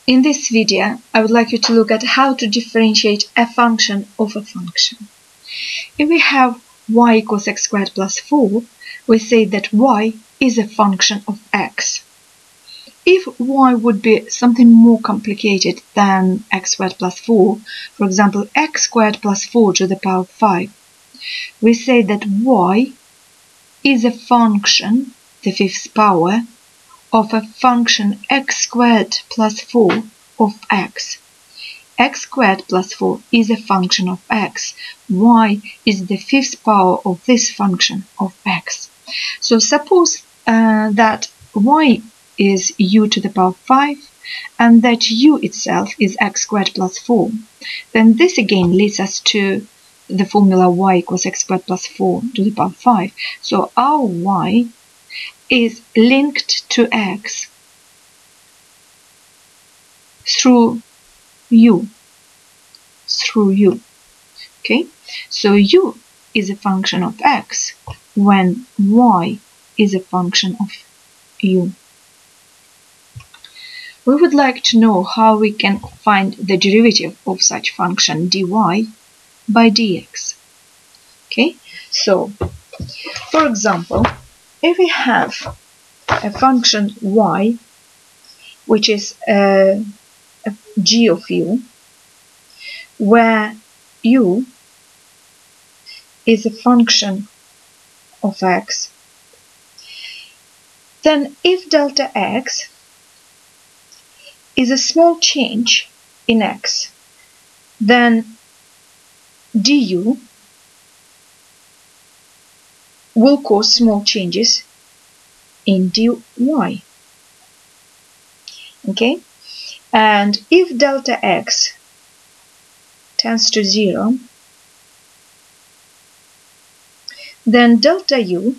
In this video, I would like you to look at how to differentiate a function of a function. If we have y equals x squared plus 4, we say that y is a function of x. If y would be something more complicated than x squared plus 4, for example, x squared plus 4 to the power 5, we say that y is a function, the fifth power, of a function x squared plus 4 of x. X squared plus 4 is a function of x. Y is the fifth power of this function of x. So suppose that y is u to the power 5 and that u itself is x squared plus 4. Then this again leads us to the formula y equals x squared plus 4 to the power 5. So our y is linked to x through u. Okay, so u is a function of x when y is a function of u. We would like to know how we can find the derivative of such function dy by dx. Okay, so for example, if we have a function y which is a g of u, where u is a function of x, then if delta x is a small change in x, then du will cause small changes in dy. Okay, and if delta x tends to 0, then delta u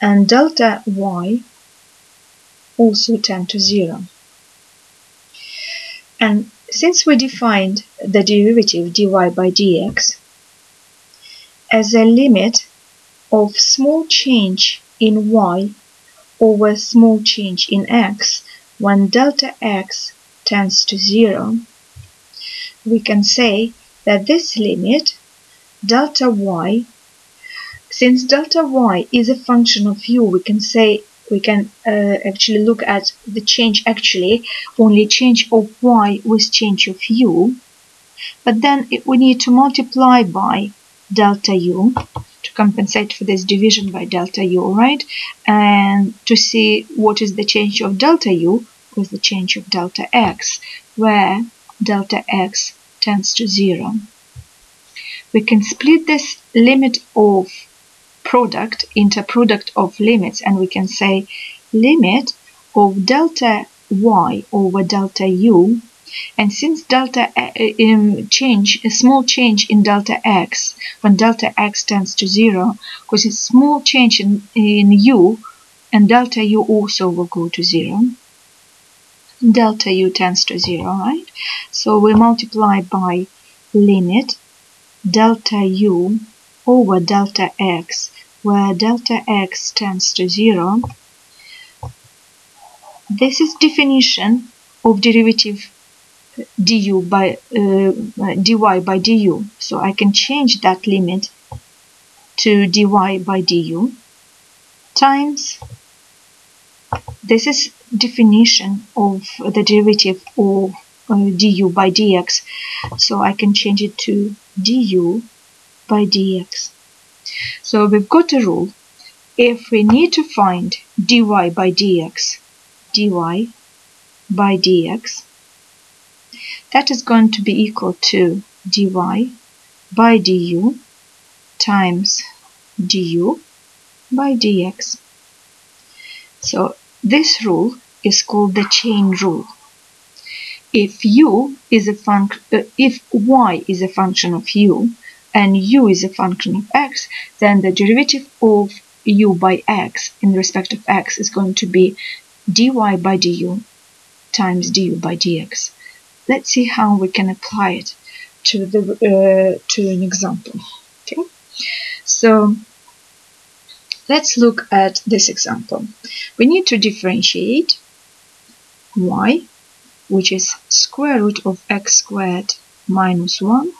and delta y also tend to 0. And since we defined the derivative dy by dx as a limit of small change in y over small change in x when delta x tends to 0, we can say that this limit, delta y, since delta y is a function of u, we can actually look at the change only change of y with change of u, but then we need to multiply by delta u to compensate for this division by delta u, right? And to see what is the change of delta u with the change of delta x, where delta x tends to 0. We can split this limit of product into product of limits, and we can say limit of delta y over delta u. And since delta a small change in delta x when delta x tends to 0, because it's small change in u, and delta u also will go to 0. Delta u tends to 0, right? So we multiply by limit delta u over delta x, where delta x tends to 0. This is definition of derivative dy by du. So I can change that limit to dy by du times, this is definition of the derivative of du by dx, so I can change it to du by dx. So we've got a rule: if we need to find dy by dx, that is going to be equal to dy by du times du by dx. So this rule is called the chain rule. If if y is a function of u and u is a function of x, then the derivative of u by x in respect of x is going to be dy by du times du by dx. Let's see how we can apply it to an example. Okay, so let's look at this example. We need to differentiate y, which is square root of x squared minus 1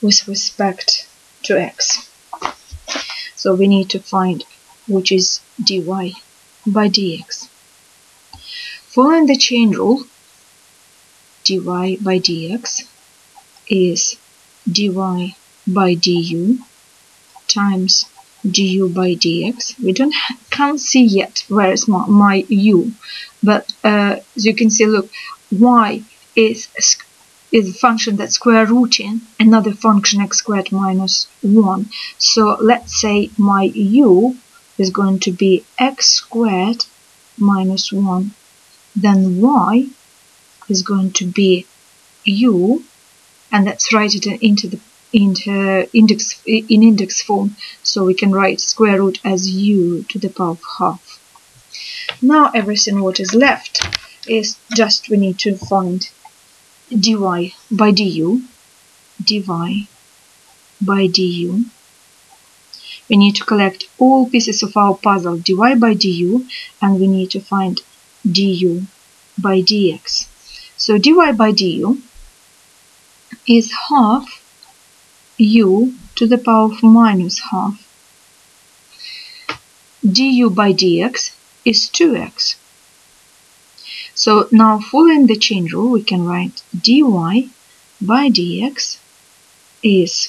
with respect to x. So we need to find which is dy by dx. Following the chain rule, dy by dx is dy by du times du by dx. We can't see yet where is my u, but as you can see, look, y is a function that's square rooting another function x squared minus 1. So let's say my u is going to be x squared minus 1. Then y is going to be u, and let's write it in index form, so we can write square root as u to the power of half. Now everything what is left is just we need to find dy by du, dy by du. We need to collect all pieces of our puzzle dy by du, and we need to find du by dx. So dy by du is half u to the power of minus half. Du by dx is 2x. So now following the chain rule, we can write dy by dx is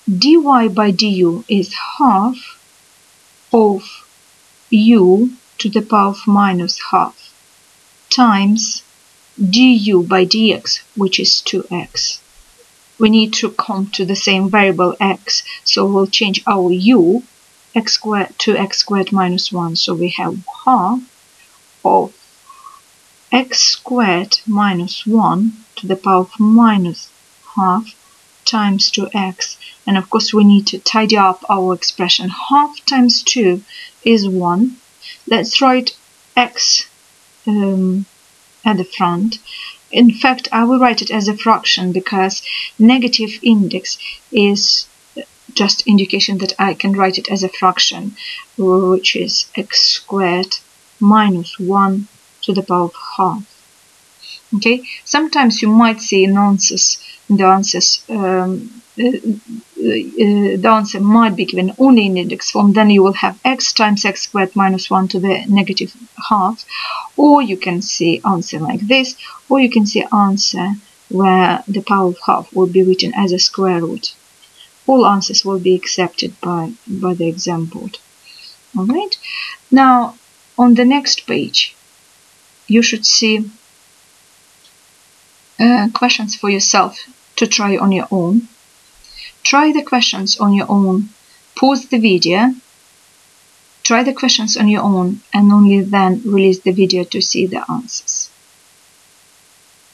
dy by du is half of u to the power of minus half times du by dx, which is 2x. We need to come to the same variable x, so we'll change our u x squared to x squared minus 1. So we have half of x squared minus 1 to the power of minus half times 2x. And of course we need to tidy up our expression. Half times 2 is 1. Let's write x at the front. In fact, I will write it as a fraction because negative index is just indication that I can write it as a fraction, which is x squared minus 1 to the power of half. Okay, sometimes you might see in answers, the answer might be given only in index form. Then you will have x times x squared minus 1 to the negative half, or you can see answer like this, or you can see answer where the power of half will be written as a square root. All answers will be accepted by the exam board. Alright, now on the next page you should see questions for yourself to try on your own. Try the questions on your own, pause the video, try the questions on your own, and only then release the video to see the answers.